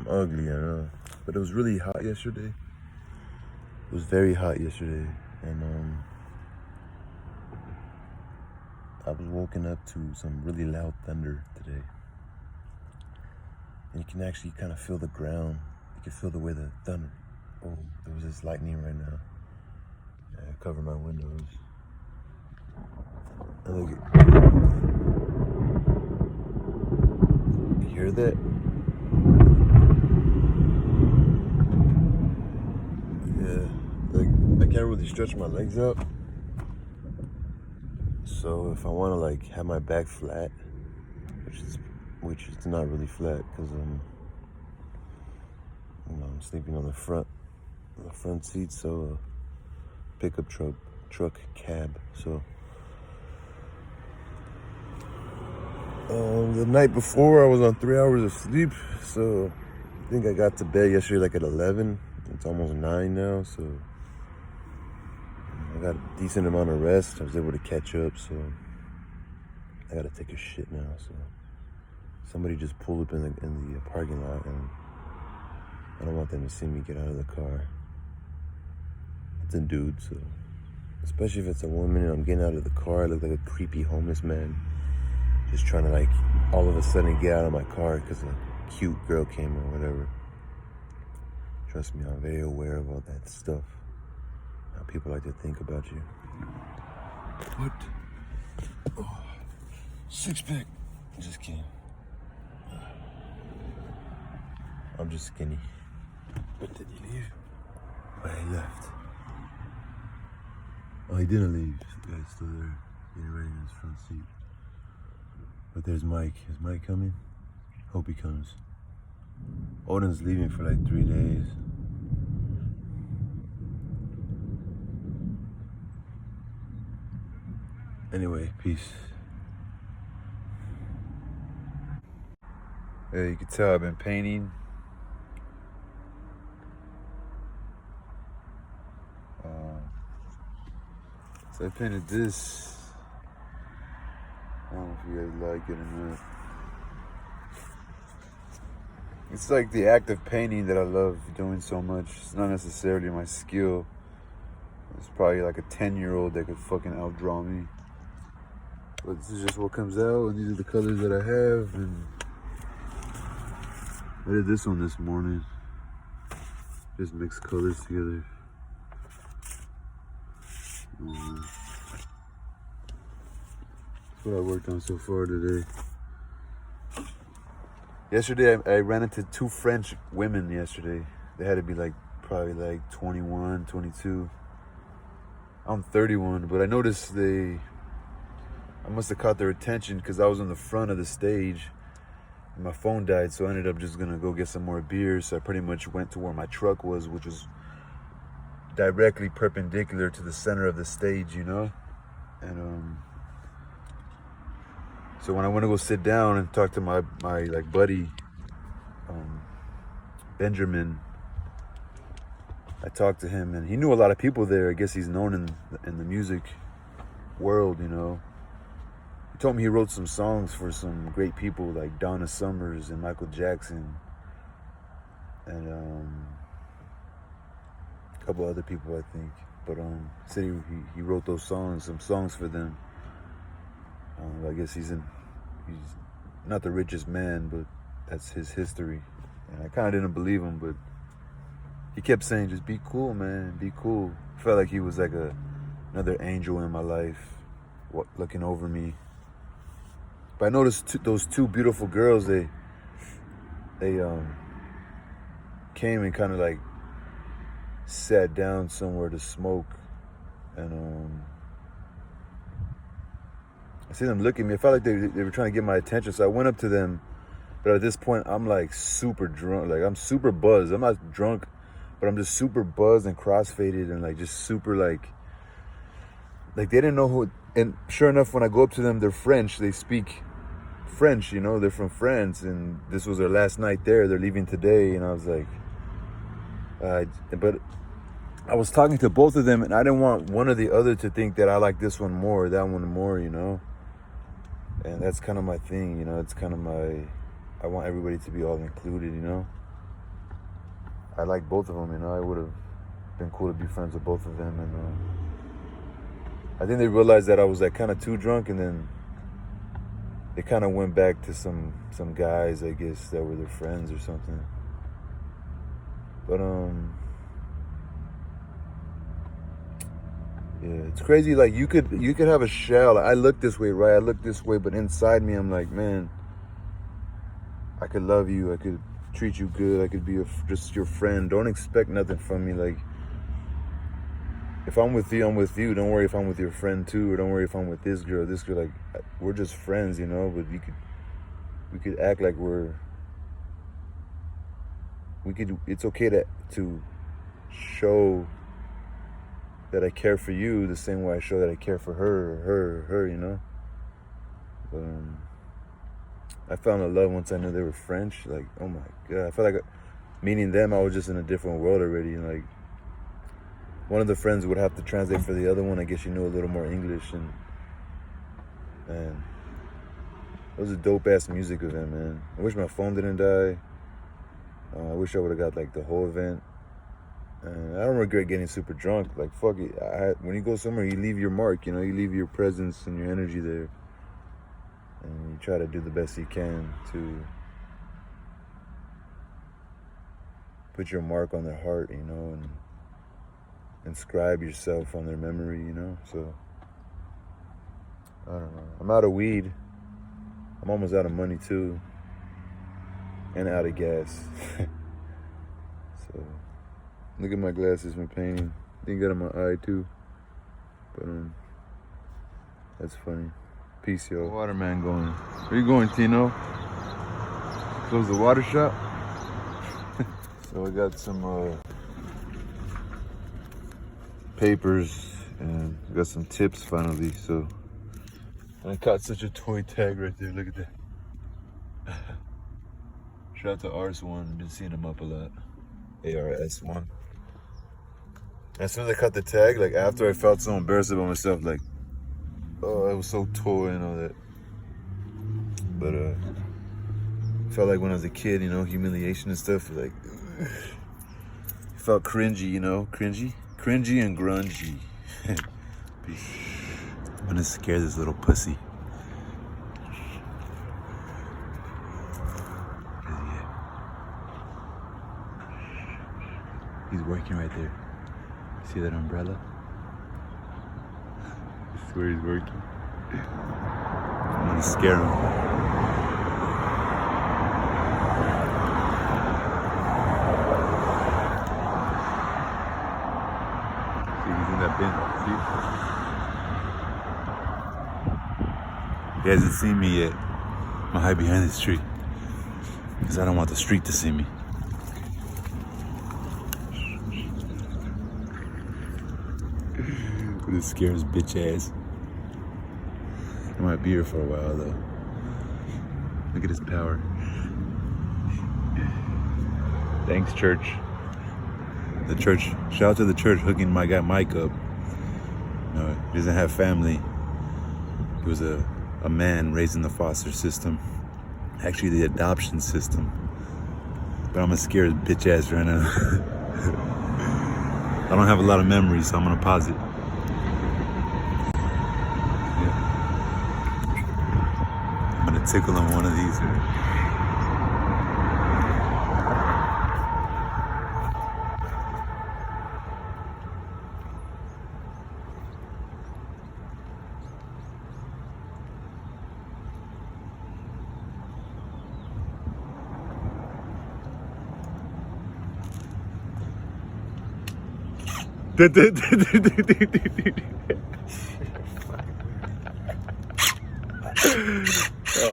ugly, I know. But it was really hot yesterday. It was very hot yesterday. And I was woken up to some really loud thunder today. And you can actually kind of feel the ground. You can feel the way the thunder. Oh, there was this lightning right now. Yeah, I cover my windows. And look at. You hear that? Yeah. Like, I can't really stretch my legs out. So if I want to like have my back flat, which is not really flat because I'm sleeping on the front seat, so pickup truck cab. So the night before I was on 3 hours of sleep, so I think I got to bed yesterday like at 11. It's almost 9 now, so I got a decent amount of rest. I was able to catch up, so I gotta take a shit now. So somebody just pulled up in the parking lot, and I don't want them to see me get out of the car. It's a dude, so especially if it's a woman and I'm getting out of the car, I look like a creepy homeless man just trying to like all of a sudden get out of my car because a cute girl came or whatever. Trust me, I'm very aware of all that stuff. How people like to think about you. What? Oh, six pack. I'm just kidding. I'm just skinny. But did he leave? Oh, he left. Oh, he didn't leave. The guy's still there, getting ready in his front seat. But there's Mike. Is Mike coming? Hope he comes. Odin's leaving for like 3 days. Anyway, peace. Yeah, you can tell I've been painting. So I painted this. I don't know if you guys like it or not. It's like the act of painting that I love doing so much. It's not necessarily my skill. It's probably like a 10-year-old that could fucking outdraw me. But this is just what comes out, and these are the colors that I have. And I did this one this morning. Just mix colors together. That's what I worked on so far today. Yesterday, I ran into 2 French women yesterday. They had to be like, probably like 21, 22. I'm 31, but I noticed I must have caught their attention because I was on the front of the stage and my phone died, so I ended up just gonna go get some more beers. So I pretty much went to where my truck was, which was directly perpendicular to the center of the stage, you know? And so when I went to go sit down and talk to my like buddy, Benjamin, I talked to him, and he knew a lot of people there. I guess he's known in the music world, you know. He told me he wrote some songs for some great people like Donna Summers and Michael Jackson, and a couple other people, I think. But said he wrote those songs, some songs for them. I guess he's not the richest man, but that's his history. And I kind of didn't believe him, but he kept saying, just be cool, man, be cool. Felt like he was like another angel in my life, looking over me. But I noticed those 2 beautiful girls, they came and kind of like sat down somewhere to smoke. And I see them look at me. I felt like they were trying to get my attention, so I went up to them. But at this point, I'm like super drunk. Like, I'm super buzzed. I'm not drunk, but I'm just super buzzed and crossfaded and like just super like they didn't know who. And sure enough, when I go up to them, they're French. They speak French, you know. They're from France, and this was their last night there. They're leaving today, and I was like, but I was talking to both of them, and I didn't want one or the other to think that I like this one more, that one more, you know. And that's kind of my thing, you know. It's kind of I want everybody to be all included, you know. I like both of them, you know. I would have been cool to be friends with both of them, and I think they realized that I was like kind of too drunk, and then they kind of went back to some guys, I guess, that were their friends or something. But yeah, it's crazy. Like you could have a shell. I look this way, right? I look this way, but inside me, I'm like, man, I could love you. I could treat you good. I could be just your friend. Don't expect nothing from me. Like, if I'm with you, I'm with you. Don't worry if I'm with your friend too, or don't worry if I'm with this girl. Like, we're just friends, you know. But we could act like It's okay to show that I care for you the same way I show that I care for her, you know. But I found a love once I knew they were French. Like, oh my God, I felt like meeting them, I was just in a different world already. And like, one of the friends would have to translate for the other one. I guess she knew a little more English, and man, it was a dope ass music event, man. I wish my phone didn't die. I wish I would have got like the whole event. And I don't regret getting super drunk. Like, fuck it. When you go somewhere, you leave your mark, you know, you leave your presence and your energy there. And you try to do the best you can to put your mark on their heart, you know, and inscribe yourself on their memory, you know. So, I don't know. I'm out of weed. I'm almost out of money too. And out of gas. So, look at my glasses, my painting. Didn't get on my eye too. But that's funny. Peace, yo. Waterman going. Where you going, Tino? Close the water shop? So I got some papers and got some tips finally. So I caught such a toy tag right there. Look at that. Shout out to RS1. Been seeing him up a lot. ARS1. As soon as I cut the tag, like after I felt so embarrassed about myself, like, oh, I was so toy and all that. But felt like when I was a kid, you know, humiliation and stuff, like, felt cringy, you know, cringy and grungy. I'm gonna scare this little pussy. He's working right there. See that umbrella? This is where he's working. I'm gonna scare him. See, he's in that bin. See? He hasn't seen me yet. I'm gonna hide behind this tree because I don't want the street to see me. This scares bitch ass. I might be here for a while though. Look at his power. Thanks, church. The church, shout out to the church hooking my guy Mike up. You know, he doesn't have family. He was a man raised in the foster system. Actually, the adoption system. But I'm gonna scare his bitch ass right now. I don't have a lot of memories, so I'm gonna pause it. I'm gonna tickle him one of these.